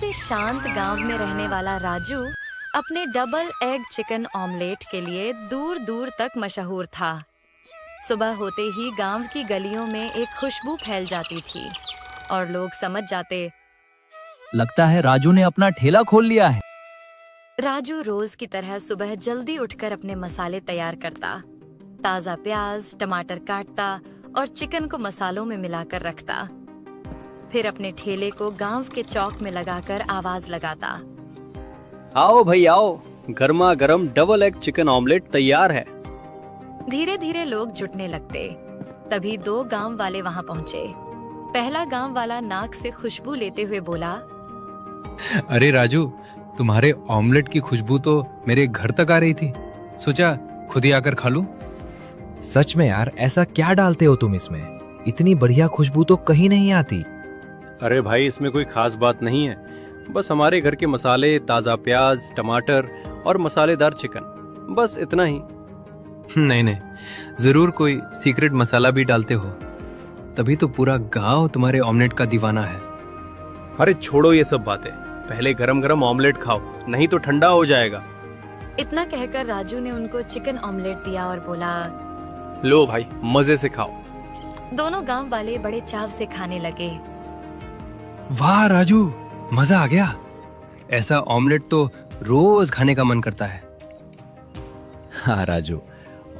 से शांत गांव में रहने वाला राजू अपने डबल एग चिकन ऑमलेट के लिए दूर दूर तक मशहूर था। सुबह होते ही गांव की गलियों में एक खुशबू फैल जाती थी और लोग समझ जाते, लगता है राजू ने अपना ठेला खोल लिया है। राजू रोज की तरह सुबह जल्दी उठकर अपने मसाले तैयार करता, ताजा प्याज टमाटर काटता और चिकन को मसालों में मिलाकर रखता। फिर अपने ठेले को गांव के चौक में लगाकर आवाज लगाता, आओ भाई आओ, गर्मा गर्म डबल एग चिकन ऑमलेट तैयार है। धीरे धीरे लोग जुटने लगते। तभी 2 गांव वाले वहां पहुंचे। पहला गांव वाला नाक से खुशबू लेते हुए बोला, अरे राजू, तुम्हारे ऑमलेट की खुशबू तो मेरे घर तक आ रही थी, सोचा खुद ही आकर खा लूं। सच में यार, ऐसा क्या डालते हो तुम इसमें? इतनी बढ़िया खुशबू तो कहीं नहीं आती। अरे भाई, इसमें कोई खास बात नहीं है, बस हमारे घर के मसाले, ताजा प्याज टमाटर और मसालेदार चिकन, बस इतना ही। नहीं नहीं, जरूर कोई सीक्रेट मसाला भी डालते हो, तभी तो पूरा गांव तुम्हारे ऑमलेट का दीवाना है। अरे छोड़ो ये सब बातें, पहले गरम गरम ऑमलेट खाओ, नहीं तो ठंडा हो जाएगा। इतना कहकर राजू ने उनको चिकन ऑमलेट दिया और बोला, लो भाई, मजे से खाओ। दोनों गांव वाले बड़े चाव से खाने लगे। वाह राजू, मजा आ गया। ऐसा ऑमलेट तो रोज खाने का मन करता है। हाँ राजू,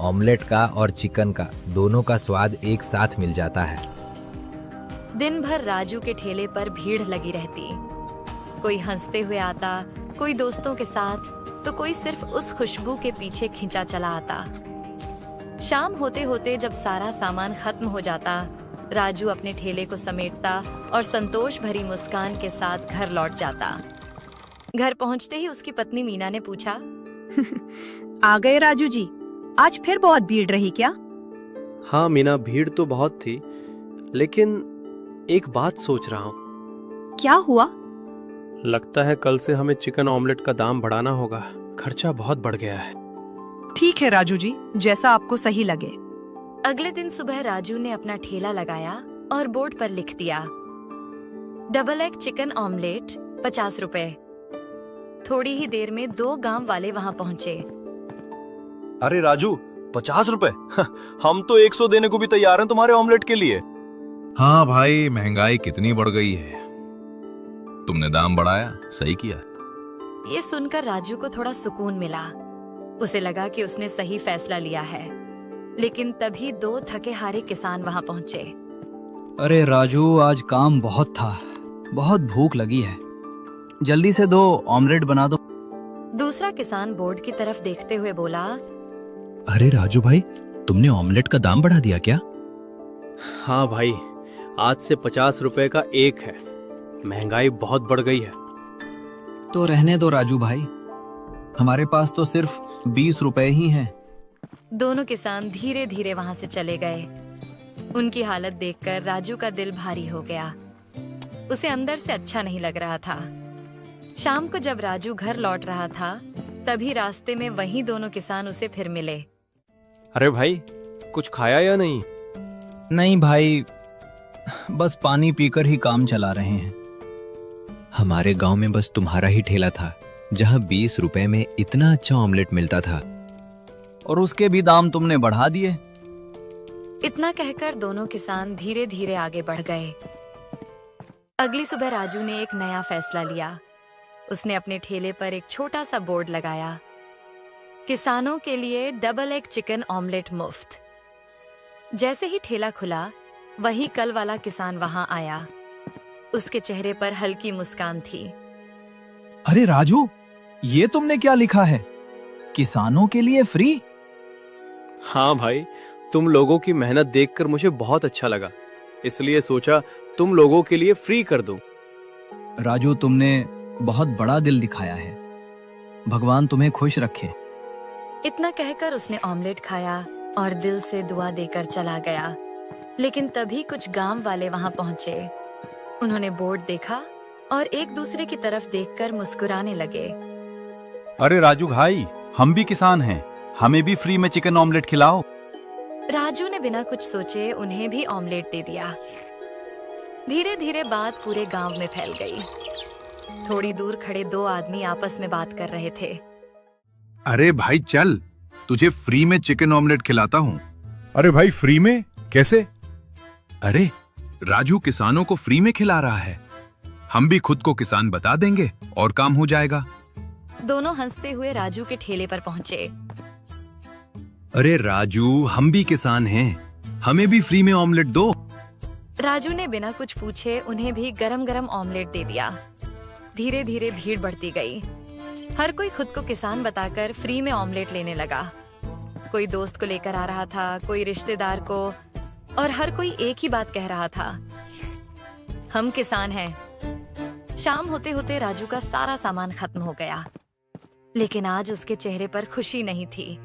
ऑमलेट का और चिकन का दोनों का स्वाद एक साथ मिल जाता है। दिन भर राजू के ठेले पर भीड़ लगी रहती। कोई हंसते हुए आता, कोई दोस्तों के साथ, तो कोई सिर्फ उस खुशबू के पीछे खींचा चला आता। शाम होते होते जब सारा सामान खत्म हो जाता, राजू अपने ठेले को समेटता और संतोष भरी मुस्कान के साथ घर लौट जाता। घर पहुंचते ही उसकी पत्नी मीना ने पूछा, आ गए राजू जी, आज फिर बहुत भीड़ रही क्या? हाँ मीना, भीड़ तो बहुत थी, लेकिन एक बात सोच रहा हूँ। क्या हुआ? लगता है कल से हमें चिकन ऑमलेट का दाम बढ़ाना होगा, खर्चा बहुत बढ़ गया है। ठीक है राजू जी, जैसा आपको सही लगे। अगले दिन सुबह राजू ने अपना ठेला लगाया और बोर्ड पर लिख दिया, डबल एग चिकन ऑमलेट 50 रुपए। थोड़ी ही देर में 2 गांव वाले वहां पहुंचे। अरे राजू, 50 रुपए? हम तो 100 देने को भी तैयार हैं तुम्हारे ऑमलेट के लिए। हाँ भाई, महंगाई कितनी बढ़ गई है, तुमने दाम बढ़ाया, सही किया। ये सुनकर राजू को थोड़ा सुकून मिला। उसे लगा कि उसने सही फैसला लिया है। लेकिन तभी 2 थके हारे किसान वहां पहुंचे। अरे राजू, आज काम बहुत था, बहुत भूख लगी है, जल्दी से 2 ऑमलेट बना दो। दूसरा किसान बोर्ड की तरफ देखते हुए बोला, अरे राजू भाई, तुमने ऑमलेट का दाम बढ़ा दिया क्या? हाँ भाई, आज से 50 रुपए का एक है, महंगाई बहुत बढ़ गई है। तो रहने दो राजू भाई, हमारे पास तो सिर्फ 20 रुपए ही हैं। दोनों किसान धीरे धीरे वहां से चले गए। उनकी हालत देखकर राजू का दिल भारी हो गया। उसे अंदर से अच्छा नहीं लग रहा था। शाम को जब राजू घर लौट रहा था, तभी रास्ते में वही दोनों किसान उसे फिर मिले। अरे भाई, कुछ खाया या नहीं? नहीं भाई, बस पानी पीकर ही काम चला रहे हैं। हमारे गांव में बस तुम्हारा ही ठेला था, जहां 20 रुपए में इतना अच्छा ऑमलेट मिलता था, और उसके भी दाम तुमने बढ़ा दिए। इतना कहकर दोनों किसान धीरे धीरे आगे बढ़ गए। अगली सुबह राजू ने एक नया फैसला लिया। उसने अपने ठेले पर एक छोटा सा बोर्ड लगाया, किसानों के लिए डबल एग चिकन ऑमलेट मुफ्त। जैसे ही ठेला खुला, वही कल वाला किसान वहां आया। उसके चेहरे पर हल्की मुस्कान थी। अरे राजू, ये तुमने क्या लिखा है, किसानों के लिए फ्री? हाँ भाई, तुम लोगों की मेहनत देखकर मुझे बहुत अच्छा लगा, इसलिए सोचा तुम लोगों के लिए फ्री कर दूं। राजू, तुमने बहुत बड़ा दिल दिखाया है, भगवान तुम्हें खुश रखे। इतना कहकर उसने ऑमलेट खाया और दिल से दुआ देकर चला गया। लेकिन तभी कुछ गांव वाले वहां पहुंचे। उन्होंने बोर्ड देखा और एक दूसरे की तरफ देखकर मुस्कुराने लगे। अरे राजू भाई, हम भी किसान हैं, हमें भी फ्री में चिकन ऑमलेट खिलाओ। राजू ने बिना कुछ सोचे उन्हें भी ऑमलेट दे दिया। धीरे धीरे बात पूरे गांव में फैल गई। थोड़ी दूर खड़े दो आदमी आपस में बात कर रहे थे। अरे भाई चल, तुझे फ्री में चिकन ऑमलेट खिलाता हूँ। अरे भाई फ्री में कैसे? अरे राजू किसानों को फ्री में खिला रहा है। हम भी खुद को किसान बता देंगे और काम हो जाएगा। दोनों हंसते हुए राजू के ठेले पर पहुंचे। अरे राजू, हम भी किसान हैं, हमें भी फ्री में ऑमलेट दो। राजू ने बिना कुछ पूछे उन्हें भी गरम गरम ऑमलेट दे दिया। धीरे धीरे भीड़ बढ़ती गई। हर कोई खुद को किसान बताकर फ्री में ऑमलेट लेने लगा। कोई दोस्त को लेकर आ रहा था, कोई रिश्तेदार को, और हर कोई एक ही बात कह रहा था, हम किसान हैं। शाम होते होते राजू का सारा सामान खत्म हो गया, लेकिन आज उसके चेहरे पर खुशी नहीं थी।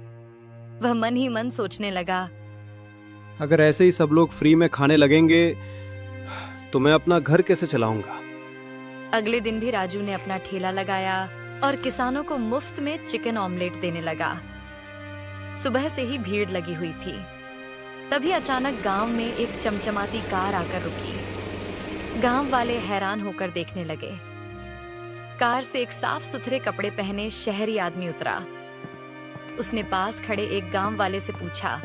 वह मन ही मन सोचने लगा, अगर ऐसे ही सब लोग फ्री में खाने लगेंगे तो मैं अपना घर कैसे चलाऊंगा। अगले दिन भी राजू ने अपना ठेला लगाया और किसानों को मुफ्त में चिकन ऑमलेट देने लगा। सुबह से ही भीड़ लगी हुई थी। तभी अचानक गांव में एक चमचमाती कार आकर रुकी। गांव वाले हैरान होकर देखने लगे। कार से एक साफ सुथरे कपड़े पहने शहरी आदमी उतरा। उसने पास खड़े एक गांव वाले से पूछा,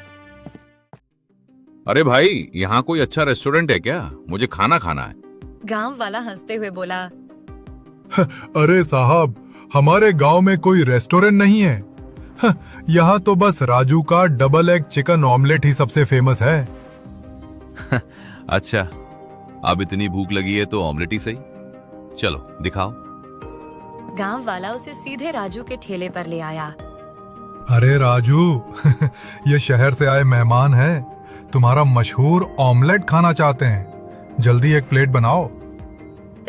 अरे भाई, यहाँ कोई अच्छा रेस्टोरेंट है क्या? मुझे खाना खाना है। गांव वाला हंसते हुए बोला, अरे साहब, हमारे गांव में कोई रेस्टोरेंट नहीं है। यहाँ तो बस राजू का डबल एग चिकन ऑमलेट ही सबसे फेमस है। अच्छा, अब इतनी भूख लगी है तो ऑमलेट ही सही। चलो दिखाओ। गांव वाला उसे सीधे राजू के ठेले पर ले आया। अरे राजू, ये शहर से आए मेहमान हैं, तुम्हारा मशहूर ऑमलेट खाना चाहते हैं। जल्दी एक प्लेट बनाओ।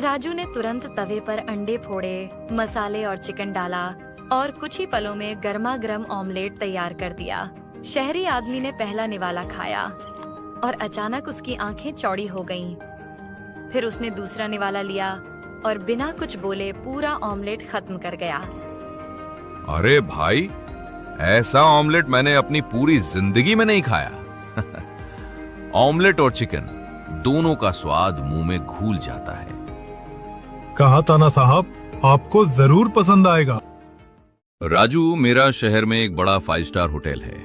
राजू ने तुरंत तवे पर अंडे फोड़े, मसाले और चिकन डाला और कुछ ही पलों में गर्मा गर्म ऑमलेट तैयार कर दिया। शहरी आदमी ने पहला निवाला खाया और अचानक उसकी आंखें चौड़ी हो गईं। फिर उसने दूसरा निवाला लिया और बिना कुछ बोले पूरा ऑमलेट खत्म कर गया। अरे भाई, ऐसा ऑमलेट मैंने अपनी पूरी जिंदगी में नहीं खाया। ऑमलेट और चिकन दोनों का स्वाद मुंह में घुल जाता है। कहा था ना साहब, आपको जरूर पसंद आएगा। राजू, मेरा शहर में एक बड़ा 5 स्टार होटल है।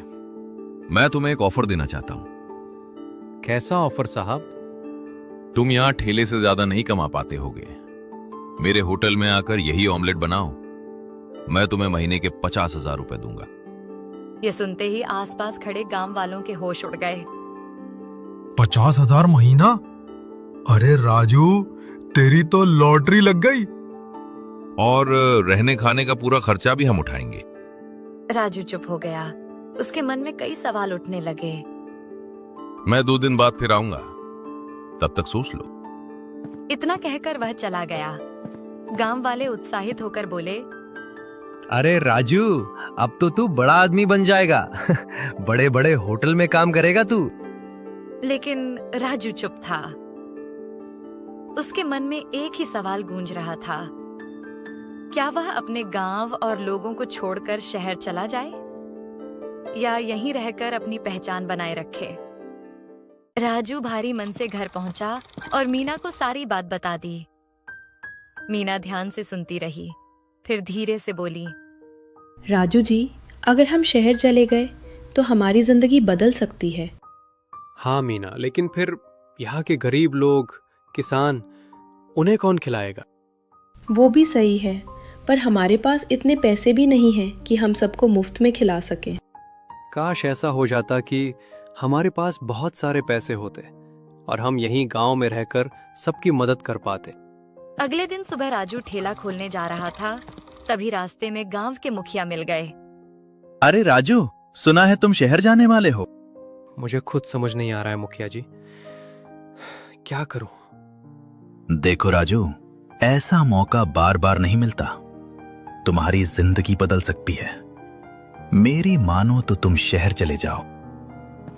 मैं तुम्हें एक ऑफर देना चाहता हूँ। कैसा ऑफर साहब? तुम यहाँ ठेले से ज्यादा नहीं कमा पाते होगे। मेरे होटल में आकर यही ऑमलेट बनाओ, मैं तुम्हें महीने के 50,000 रुपए दूंगा। ये सुनते ही आसपास खड़े गांव वालों के होश उड़ गए। 50,000 महीना? अरे राजू, तेरी तो लॉटरी लग गई। और रहने खाने का पूरा खर्चा भी हम उठाएंगे। राजू चुप हो गया। उसके मन में कई सवाल उठने लगे। मैं 2 दिन बाद फिर आऊंगा, तब तक सोच लो। इतना कहकर वह चला गया। गांव वाले उत्साहित होकर बोले, अरे राजू, अब तो तू बड़ा आदमी बन जाएगा। बड़े बड़े होटल में काम करेगा तू। लेकिन राजू चुप था। उसके मन में एक ही सवाल गूंज रहा था, क्या वह अपने गांव और लोगों को छोड़कर शहर चला जाए या यहीं रहकर अपनी पहचान बनाए रखे। राजू भारी मन से घर पहुंचा और मीना को सारी बात बता दी। मीना ध्यान से सुनती रही, फिर धीरे से बोली, राजू जी, अगर हम शहर चले गए तो हमारी जिंदगी बदल सकती है। हाँ मीना, लेकिन फिर यहाँ के गरीब लोग, किसान, उन्हें कौन खिलाएगा? वो भी सही है, पर हमारे पास इतने पैसे भी नहीं हैं कि हम सबको मुफ्त में खिला सकें। काश ऐसा हो जाता कि हमारे पास बहुत सारे पैसे होते और हम यहीं गांव में रहकर सबकी मदद कर पाते। अगले दिन सुबह राजू ठेला खोलने जा रहा था, तभी रास्ते में गांव के मुखिया मिल गए। अरे राजू, सुना है तुम शहर जाने वाले हो। मुझे खुद समझ नहीं आ रहा है मुखिया जी, क्या करूं? देखो राजू, ऐसा मौका बार बार नहीं मिलता। तुम्हारी जिंदगी बदल सकती है। मेरी मानो तो तुम शहर चले जाओ।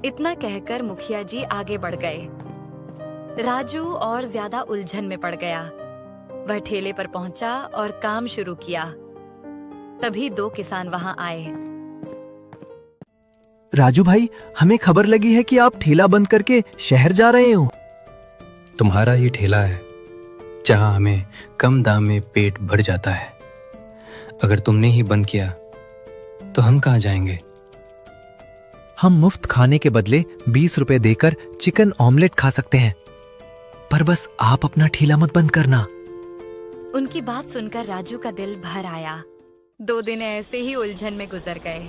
इतना कहकर मुखिया जी आगे बढ़ गए। राजू और ज्यादा उलझन में पड़ गया। वह ठेले पर पहुंचा और काम शुरू किया। तभी 2 किसान वहां आए। राजू भाई, हमें खबर लगी है कि आप ठेला बंद करके शहर जा रहे हो। तुम्हारा ये ठेला है, जहां हमें कम दाम में पेट भर जाता है। अगर तुमने ही बंद किया तो हम कहां जाएंगे? हम मुफ्त खाने के बदले 20 रुपए देकर चिकन ऑमलेट खा सकते हैं, पर बस आप अपना ठेला मत बंद करना। उनकी बात सुनकर राजू का दिल भर आया। 2 दिन ऐसे ही उलझन में गुजर गए।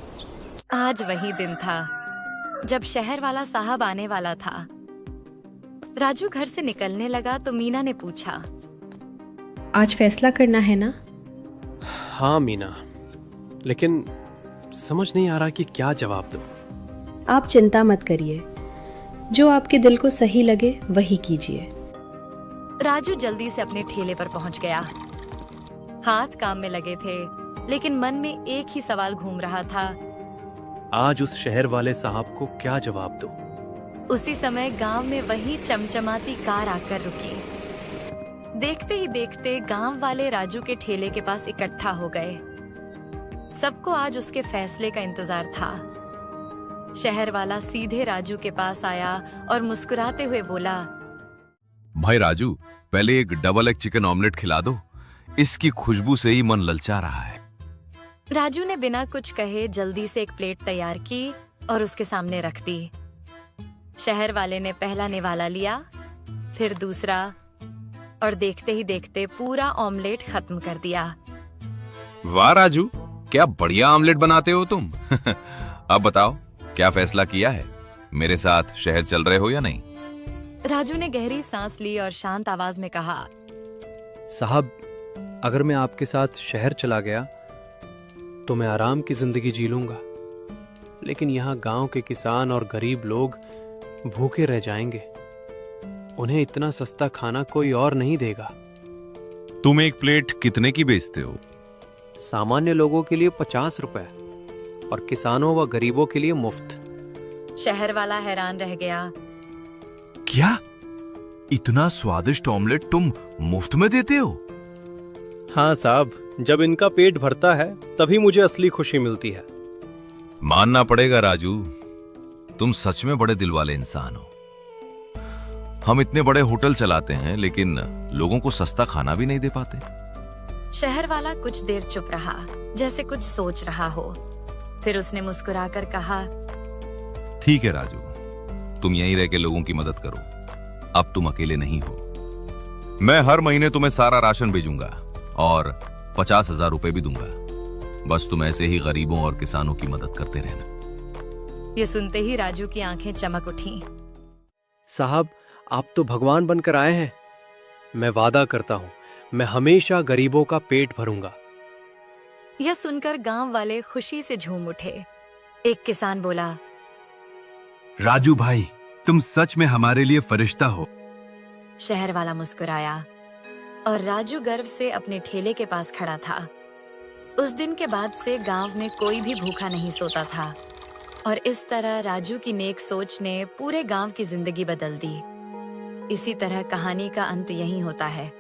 आज वही दिन था जब शहर वाला साहब आने वाला था। राजू घर से निकलने लगा तो मीना ने पूछा, आज फैसला करना है ना? हाँ मीना, लेकिन समझ नहीं आ रहा कि क्या जवाब दूं। आप चिंता मत करिए, जो आपके दिल को सही लगे वही कीजिए। राजू जल्दी से अपने ठेले पर पहुंच गया। हाथ काम में लगे थे, लेकिन मन में एक ही सवाल घूम रहा था, आज उस शहर वाले साहब को क्या जवाब दूं? उसी समय गांव में वही चमचमाती कार आकर रुकी। देखते ही देखते गांव वाले राजू के ठेले के पास इकट्ठा हो गए। सबको आज उसके फैसले का इंतजार था। शहर वाला सीधे राजू के पास आया और मुस्कुराते हुए बोला, भाई राजू, पहले एक डबल एग चिकन ऑमलेट खिला दो, इसकी खुशबू से ही मन ललचा रहा है। राजू ने बिना कुछ कहे जल्दी से एक प्लेट तैयार की और उसके सामने रख दी। शहर वाले ने पहला निवाला लिया, फिर दूसरा, और देखते ही देखते पूरा ऑमलेट खत्म कर दिया। वाह राजू, क्या बढ़िया ऑमलेट बनाते हो तुम। अब बताओ, क्या फैसला किया है? मेरे साथ शहर चल रहे हो या नहीं? राजू ने गहरी सांस ली और शांत आवाज में कहा, साहब, अगर मैं आपके साथ शहर चला गया तो मैं आराम की जिंदगी जी लूंगा, लेकिन यहाँ गांव के किसान और गरीब लोग भूखे रह जाएंगे। उन्हें इतना सस्ता खाना कोई और नहीं देगा। तुम एक प्लेट कितने की बेचते हो? सामान्य लोगों के लिए 50 रुपए और किसानों व गरीबों के लिए मुफ्त। शहर वाला हैरान रह गया। क्या इतना स्वादिष्ट ऑमलेट तुम मुफ्त में देते हो? हाँ साहब, जब इनका पेट भरता है तभी मुझे असली खुशी मिलती है। मानना पड़ेगा राजू, तुम सच में बड़े दिल वाले इंसान हो। हम इतने बड़े होटल चलाते हैं, लेकिन लोगों को सस्ता खाना भी नहीं दे पाते। शहर वाला कुछ देर चुप रहा, जैसे कुछ सोच रहा हो। फिर उसने मुस्कुराकर कहा, ठीक है राजू, तुम यहीं रह के लोगों की मदद करो। अब तुम अकेले नहीं हो। मैं हर महीने तुम्हें सारा राशन भेजूंगा और 50,000 रुपए भी दूंगा। बस तुम ऐसे ही गरीबों और किसानों की मदद करते रहना। ये सुनते ही राजू की आंखें चमक उठीं। साहब, आप तो भगवान बनकर आए हैं। मैं वादा करता हूं, मैं हमेशा गरीबों का पेट भरूंगा। यह सुनकर गांव वाले खुशी से झूम उठे। एक किसान बोला, राजू भाई, तुम सच में हमारे लिए फरिश्ता हो। शहर वाला मुस्कुराया और राजू गर्व से अपने ठेले के पास खड़ा था। उस दिन के बाद से गांव में कोई भी भूखा नहीं सोता था और इस तरह राजू की नेक सोच ने पूरे गांव की जिंदगी बदल दी। इसी तरह कहानी का अंत यहीं होता है।